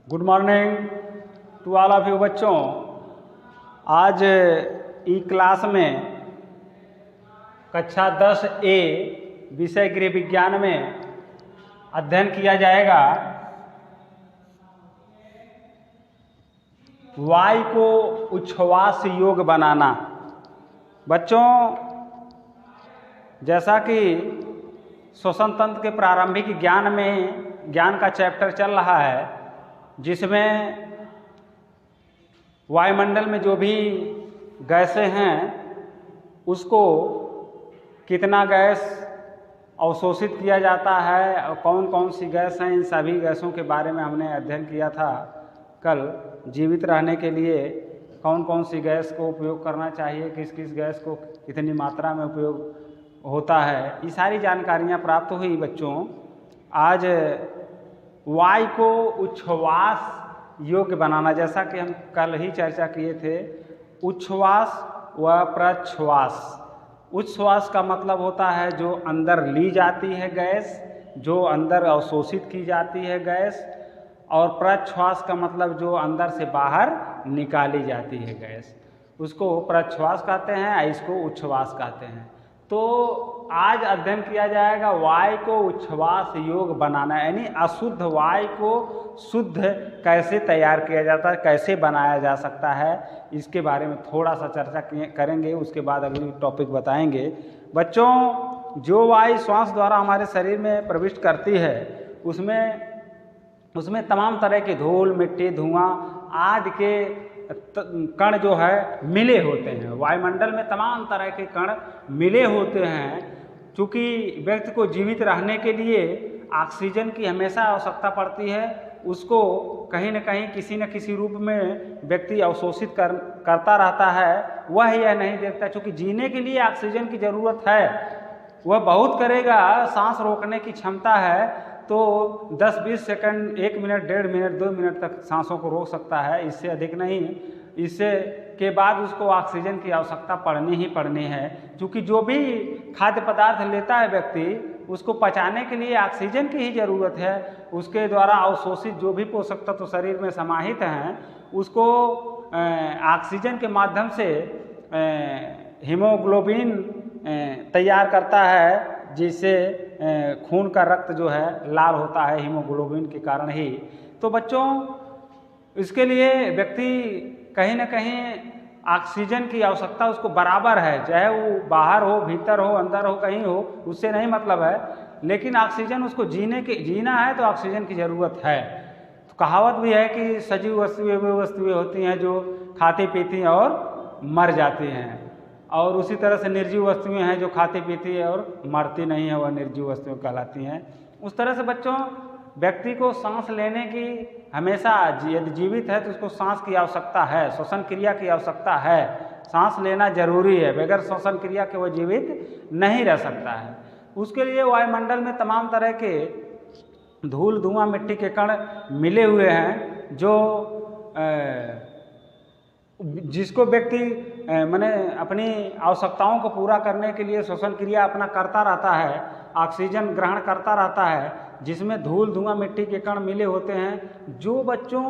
Good morning to all of you बच्चों। आज ई class में कक्षा 10A विषय गृह विज्ञान में अध्ययन किया जाएगा वायु को उच्छ्वास योग्य बनाना। बच्चों, जैसा कि श्वसन तंत्र के प्रारंभिक ज्ञान का चैप्टर चल रहा है, जिसमें वायुमंडल में जो भी गैसें हैं उसको कितना गैस अवशोषित किया जाता है और कौन कौन सी गैस हैं, इन सभी गैसों के बारे में हमने अध्ययन किया था। कल जीवित रहने के लिए कौन कौन सी गैस को उपयोग करना चाहिए, किस किस गैस को कितनी मात्रा में उपयोग होता है, ये सारी जानकारियाँ प्राप्त हुई। बच्चों, आज वायु को उच्छ्वास योग्य बनाना, जैसा कि हम कल ही चर्चा किए थे, उच्छ्वास व प्रश्वास। उच्छ्वास का मतलब होता है जो अंदर ली जाती है गैस, जो अंदर अवशोषित की जाती है गैस, और प्रश्वास का मतलब जो अंदर से बाहर निकाली जाती है गैस, उसको प्रश्वास कहते हैं, इसको उच्छ्वास कहते हैं। तो आज अध्ययन किया जाएगा वायु को उच्छ्वास योग्य बनाना, यानी अशुद्ध वायु को शुद्ध कैसे तैयार किया जाता है, कैसे बनाया जा सकता है, इसके बारे में थोड़ा सा चर्चा करेंगे। उसके बाद अगली टॉपिक बताएंगे। बच्चों, जो वायु श्वास द्वारा हमारे शरीर में प्रविष्ट करती है उसमें तमाम तरह के धूल, मिट्टी, धुआं आदि के कण जो है मिले होते हैं। वायुमंडल में तमाम तरह के कण मिले होते हैं। चूँकि व्यक्ति को जीवित रहने के लिए ऑक्सीजन की हमेशा आवश्यकता पड़ती है, उसको कहीं न कहीं किसी न किसी रूप में व्यक्ति अवशोषित करता रहता है। वह यह नहीं देखता, चूँकि जीने के लिए ऑक्सीजन की ज़रूरत है, वह बहुत करेगा। सांस रोकने की क्षमता है तो 10-20 सेकंड, 1 मिनट, 1.5 मिनट, 2 मिनट तक सांसों को रोक सकता है, इससे अधिक नहीं। इससे के बाद उसको ऑक्सीजन की आवश्यकता पड़नी ही पड़नी है, क्योंकि जो भी खाद्य पदार्थ लेता है व्यक्ति, उसको पचाने के लिए ऑक्सीजन की ही ज़रूरत है। उसके द्वारा अवशोषित जो भी पोषक तत्व समाहित में समाहित हैं, उसको ऑक्सीजन के माध्यम से हीमोग्लोबिन तैयार करता है, जिससे खून का रक्त जो है लाल होता है हीमोग्लोबिन के कारण ही। तो बच्चों, इसके लिए व्यक्ति कहीं ना कहीं ऑक्सीजन की आवश्यकता उसको बराबर है, चाहे वो बाहर हो, भीतर हो, अंदर हो, कहीं हो, उससे नहीं मतलब है। लेकिन ऑक्सीजन उसको जीना है तो ऑक्सीजन की ज़रूरत है। तो कहावत भी है कि सजीव वस्तुएं वे वस्तुएं होती हैं जो खाती पीती और मर जाती हैं, और उसी तरह से निर्जीव वस्तुएं हैं जो खाती पीती है और मरती नहीं है, वह निर्जीव वस्तुएं कहलाती हैं। उस तरह से बच्चों, व्यक्ति को सांस लेने की हमेशा, यदि जीवित है तो उसको सांस की आवश्यकता है, श्वसन क्रिया की आवश्यकता है। सांस लेना जरूरी है, बगैर श्वसन क्रिया के वह जीवित नहीं रह सकता है। उसके लिए वायुमंडल में तमाम तरह के धूल, धुआं, मिट्टी के कण मिले हुए हैं, जो जिसको व्यक्ति माने अपनी आवश्यकताओं को पूरा करने के लिए श्वसन क्रिया अपना करता रहता है, ऑक्सीजन ग्रहण करता रहता है, जिसमें धूल, धुआं, मिट्टी के कण मिले होते हैं। जो बच्चों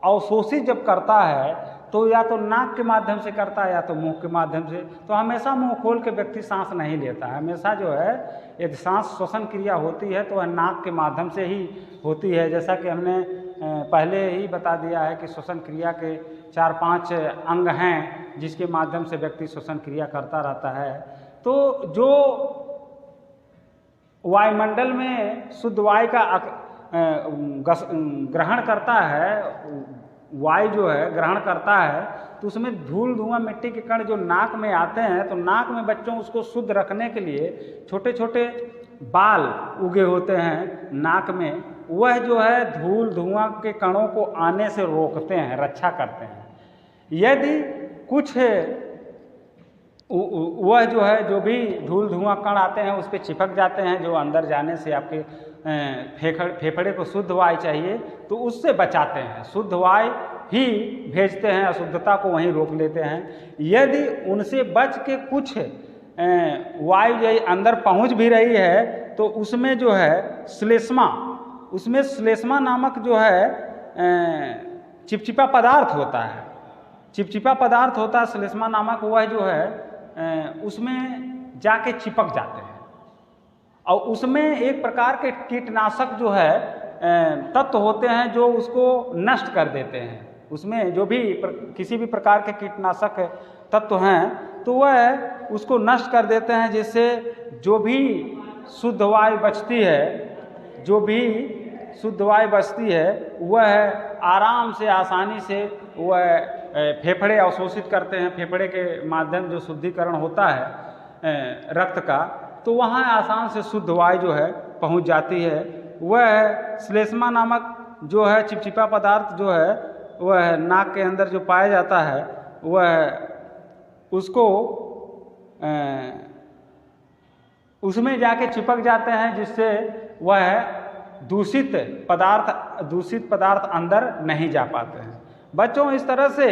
अवशोषित जब करता है तो या तो नाक के माध्यम से करता है या तो मुंह के माध्यम से। तो हमेशा मुंह खोल के व्यक्ति सांस नहीं लेता है। हमेशा जो है, यदि सांस श्वसन क्रिया होती है तो वह नाक के माध्यम से ही होती है। जैसा कि हमने पहले ही बता दिया है कि श्वसन क्रिया के 4-5 अंग हैं, जिसके माध्यम से व्यक्ति श्वसन क्रिया करता रहता है। तो जो वायुमंडल में शुद्ध वायु का ग्रहण करता है, वायु जो है ग्रहण करता है, तो उसमें धूल, धुआं, मिट्टी के कण जो नाक में आते हैं, तो नाक में बच्चों उसको शुद्ध रखने के लिए छोटे छोटे बाल उगे होते हैं नाक में। वह जो है धूल, धुआं के कणों को आने से रोकते हैं, रक्षा करते हैं। यदि कुछ वह जो है, जो भी धूल, धुआं कण आते हैं उस पर चिपक जाते हैं, जो अंदर जाने से आपके फेफड़े को शुद्ध वायु चाहिए तो उससे बचाते हैं। शुद्ध वायु ही भेजते हैं, अशुद्धता को वहीं रोक लेते हैं। यदि उनसे बच के कुछ वायु अंदर पहुंच भी रही है तो उसमें जो है श्लेष्मा, उसमें श्लेष्मा नामक जो है चिपचिपा पदार्थ होता है। चिपचिपा पदार्थ होता है श्लेष्मा नामक, वह जो है उसमें जाके चिपक जाते हैं और उसमें एक प्रकार के कीटनाशक जो है तत्व होते हैं जो उसको नष्ट कर देते हैं। उसमें जो भी किसी भी प्रकार के कीटनाशक तत्व हैं तो वह उसको नष्ट कर देते हैं, जिससे जो भी शुद्ध वायु बचती है, जो भी शुद्ध वायु बचती है वह आराम से आसानी से वह फेफड़े अवशोषित करते हैं। फेफड़े के माध्यम जो शुद्धिकरण होता है रक्त का, तो वहाँ आसान से शुद्ध वायु जो है पहुँच जाती है। वह श्लेष्मा नामक जो है चिपचिपा पदार्थ जो है वह नाक के अंदर जो पाया जाता है वह उसको उसमें जाके चिपक जाते हैं, जिससे वह दूषित पदार्थ अंदर नहीं जा पाते हैं। बच्चों, इस तरह से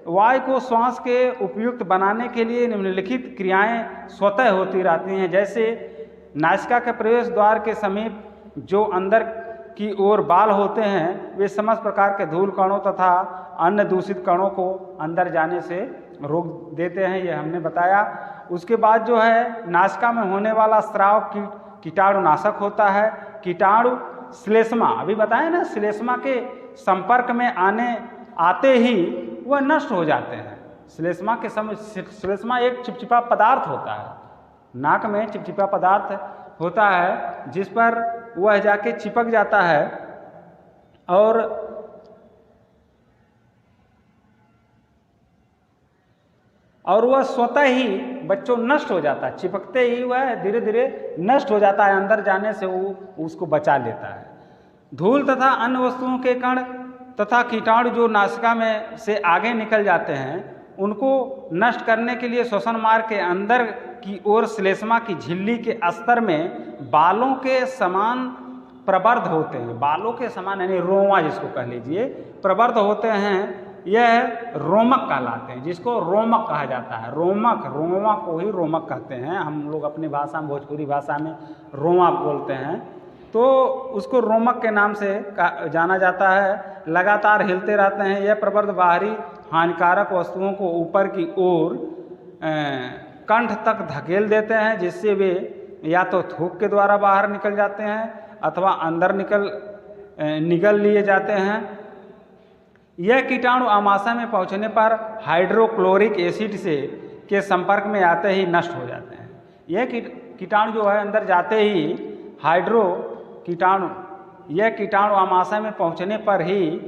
वायु को श्वास के उपयुक्त बनाने के लिए निम्नलिखित क्रियाएं स्वतः होती रहती हैं। जैसे नासिका के प्रवेश द्वार के समीप जो अंदर की ओर बाल होते हैं वे समस्त प्रकार के धूल कणों तथा अन्य दूषित कणों को अंदर जाने से रोक देते हैं, ये हमने बताया। उसके बाद जो है नासिका में होने वाला स्राव कीटाणुनाशक होता है। कीटाणु श्लेष्मा, अभी बताया ना, श्लेष्मा के संपर्क में आते ही वह नष्ट हो जाते हैं। श्लेष्मा एक चिपचिपा पदार्थ होता है, नाक में चिपचिपा पदार्थ होता है जिस पर वह जाके चिपक जाता है और वह स्वतः ही बच्चों नष्ट हो जाता है। चिपकते ही वह धीरे धीरे नष्ट हो जाता है, अंदर जाने से वो उसको बचा लेता है। धूल तथा अन्य वस्तुओं के कण तथा कीटाणु जो नासिका में से आगे निकल जाते हैं उनको नष्ट करने के लिए श्वसन मार्ग के अंदर की ओर श्लेष्मा की झिल्ली के स्तर में बालों के समान प्रवर्ध होते हैं। बालों के समान यानी रोमा जिसको कह लीजिए, प्रवर्ध होते हैं। यह रोमक कहलाते हैं, जिसको रोमक कहा जाता है। रोमा को ही रोमक कहते हैं। हम लोग अपनी भाषा में, भोजपुरी भाषा में रोमा बोलते हैं, तो उसको रोमक के नाम से जाना जाता है। लगातार हिलते रहते हैं। यह प्रवर्ध बाहरी हानिकारक वस्तुओं को ऊपर की ओर कंठ तक धकेल देते हैं, जिससे वे या तो थूक के द्वारा बाहर निकल जाते हैं अथवा अंदर निगल लिए जाते हैं। यह कीटाणु आमाशय में पहुंचने पर हाइड्रोक्लोरिक एसिड के संपर्क में आते ही नष्ट हो जाते हैं। यह कीटाणु जो है अंदर जाते ही यह कीटाणु आमाशय में पहुंचने पर ही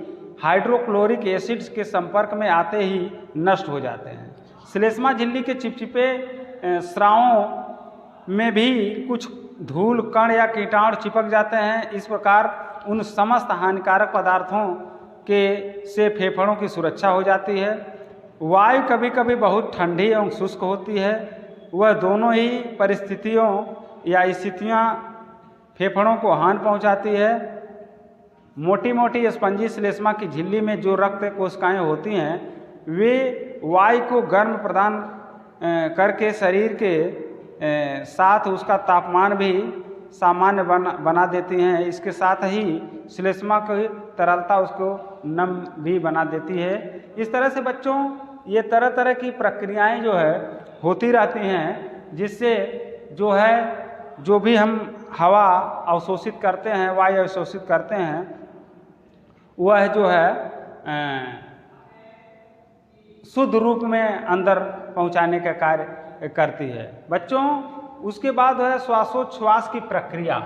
हाइड्रोक्लोरिक एसिड के संपर्क में आते ही नष्ट हो जाते हैं। श्लेष्मा झिल्ली के चिपचिपे स्रावों में भी कुछ धूल कण या कीटाणु चिपक जाते हैं। इस प्रकार उन समस्त हानिकारक पदार्थों से फेफड़ों की सुरक्षा हो जाती है। वायु कभी कभी बहुत ठंडी एवं शुष्क होती है। वह दोनों ही परिस्थितियों या स्थितियाँ फेफड़ों को हानि पहुंचाती है। मोटी मोटी स्पंजी श्लेष्मा की झिल्ली में जो रक्त कोशिकाएं होती हैं वे वायु को गर्म प्रदान करके शरीर के साथ उसका तापमान भी सामान्य बना देती हैं। इसके साथ ही श्लेष्मा की तरलता उसको नम भी बना देती है। इस तरह से बच्चों ये तरह तरह की प्रक्रियाएं जो है होती रहती हैं, जिससे जो भी हम हवा अवशोषित करते हैं, वायु अवशोषित करते हैं, वह जो है शुद्ध रूप में अंदर पहुंचाने का कार्य करती है। बच्चों, उसके बाद है श्वासोच्छ्वास की प्रक्रिया।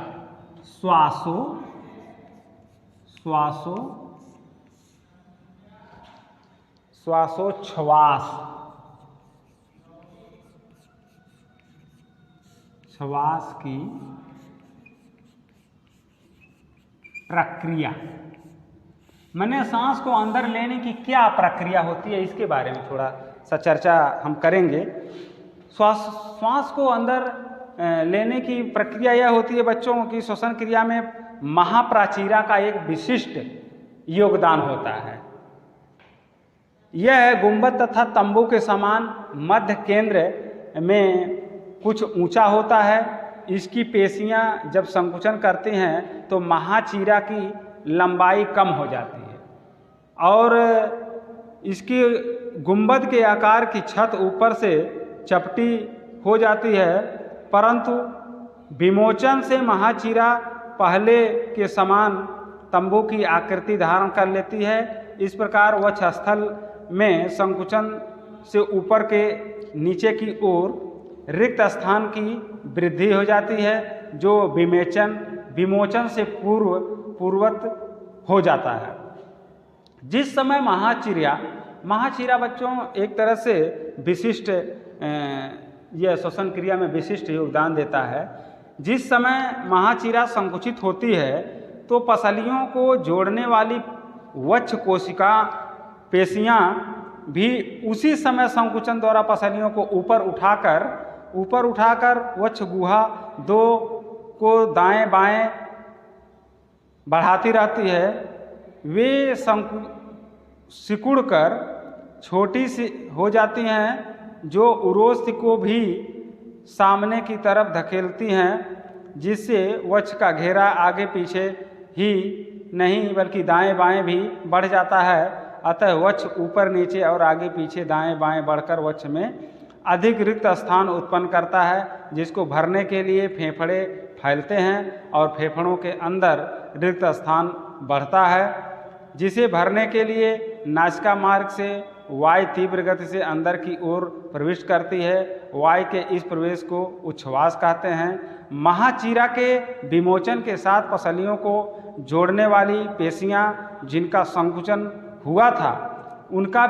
श्वास की प्रक्रिया मैंने सांस को अंदर लेने की क्या प्रक्रिया होती है, इसके बारे में थोड़ा सा चर्चा हम करेंगे। श्वास को अंदर लेने की प्रक्रिया यह होती है बच्चों की श्वसन क्रिया में महाप्राचीरा का एक विशिष्ट योगदान होता है। यह गुंबद तथा तंबू के समान मध्य केंद्र में कुछ ऊंचा होता है। इसकी पेशियां जब संकुचन करती हैं तो महाचीरा की लंबाई कम हो जाती है। और इसकी गुंबद के आकार की छत ऊपर से चपटी हो जाती है, परंतु विमोचन से महाचीरा पहले के समान तंबू की आकृति धारण कर लेती है। इस प्रकार वक्षस्थल में संकुचन से ऊपर के नीचे की ओर रिक्त स्थान की वृद्धि हो जाती है, जो विमोचन से पूर्ववत हो जाता है। जिस समय महाचीरा बच्चों एक तरह से विशिष्ट यह श्वसन क्रिया में विशिष्ट योगदान देता है। जिस समय महाचीरा संकुचित होती है तो पसलियों को जोड़ने वाली वक्ष कोशिका पेशियां भी उसी समय संकुचन द्वारा पसलियों को ऊपर उठाकर वक्ष गुहा 2 को दाएं बाएं बढ़ाती रहती है। वे सिकुड़कर छोटी सी हो जाती हैं, जो उरोस्थ को भी सामने की तरफ धकेलती हैं, जिससे वक्ष का घेरा आगे पीछे ही नहीं बल्कि दाएं बाएं भी बढ़ जाता है। अतः वक्ष ऊपर नीचे और आगे पीछे दाएं बाएं बढ़कर वक्ष में अधिक रिक्त स्थान उत्पन्न करता है, जिसको भरने के लिए फेफड़े फैलते हैं और फेफड़ों के अंदर रिक्त स्थान बढ़ता है, जिसे भरने के लिए नासिका मार्ग से वायु तीव्र गति से अंदर की ओर प्रविष्ट करती है। वायु के इस प्रवेश को उच्छ्वास कहते हैं। महाचीरा के विमोचन के साथ पसलियों को जोड़ने वाली पेशियां जिनका संकुचन हुआ था, उनका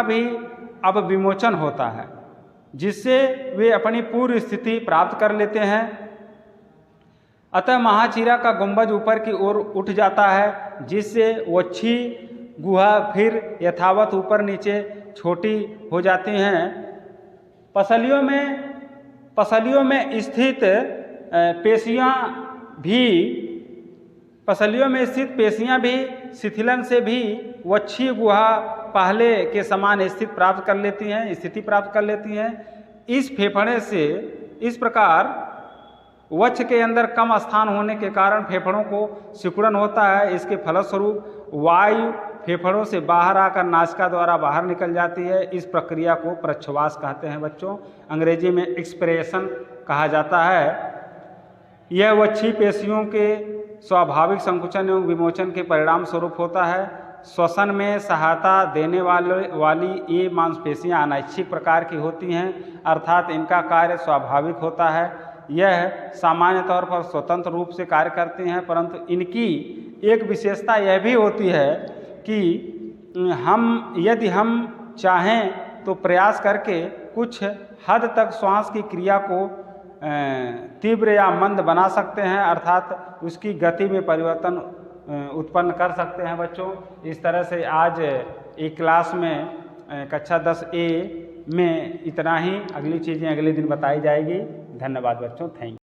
भी अब विमोचन होता है, जिससे वे अपनी पूर्व स्थिति प्राप्त कर लेते हैं। अतः महाचीरा का गुंबज ऊपर की ओर उठ जाता है, जिससे वक्षी गुहा फिर यथावत ऊपर नीचे छोटी हो जाती हैं। पसलियों में स्थित पेशियां भी शिथिलन से भी वक्षी गुहा पहले के समान स्थिति प्राप्त कर लेती हैं। इस फेफड़े से इस प्रकार वक्ष के अंदर कम स्थान होने के कारण फेफड़ों को सिकुड़न होता है। इसके फलस्वरूप वायु फेफड़ों से बाहर आकर नासिका द्वारा बाहर निकल जाती है। इस प्रक्रिया को प्रच्छ्वास कहते हैं बच्चों, अंग्रेजी में एक्सपिरेशन कहा जाता है। यह वक्षी पेशियों के स्वाभाविक संकुचन एवं विमोचन के परिणाम स्वरूप होता है। श्वसन में सहायता देने वाली ये मांसपेशियां अनैच्छिक प्रकार की होती हैं, अर्थात इनका कार्य स्वाभाविक होता है। यह सामान्य तौर पर स्वतंत्र रूप से कार्य करती हैं, परंतु इनकी एक विशेषता यह भी होती है कि यदि हम चाहें तो प्रयास करके कुछ हद तक श्वास की क्रिया को तीव्र या मंद बना सकते हैं, अर्थात उसकी गति में परिवर्तन उत्पन्न कर सकते हैं बच्चों। इस तरह से आज एक क्लास में कक्षा 10A में इतना ही। अगली चीज़ें अगले दिन बताई जाएगी। धन्यवाद बच्चों, थैंक यू।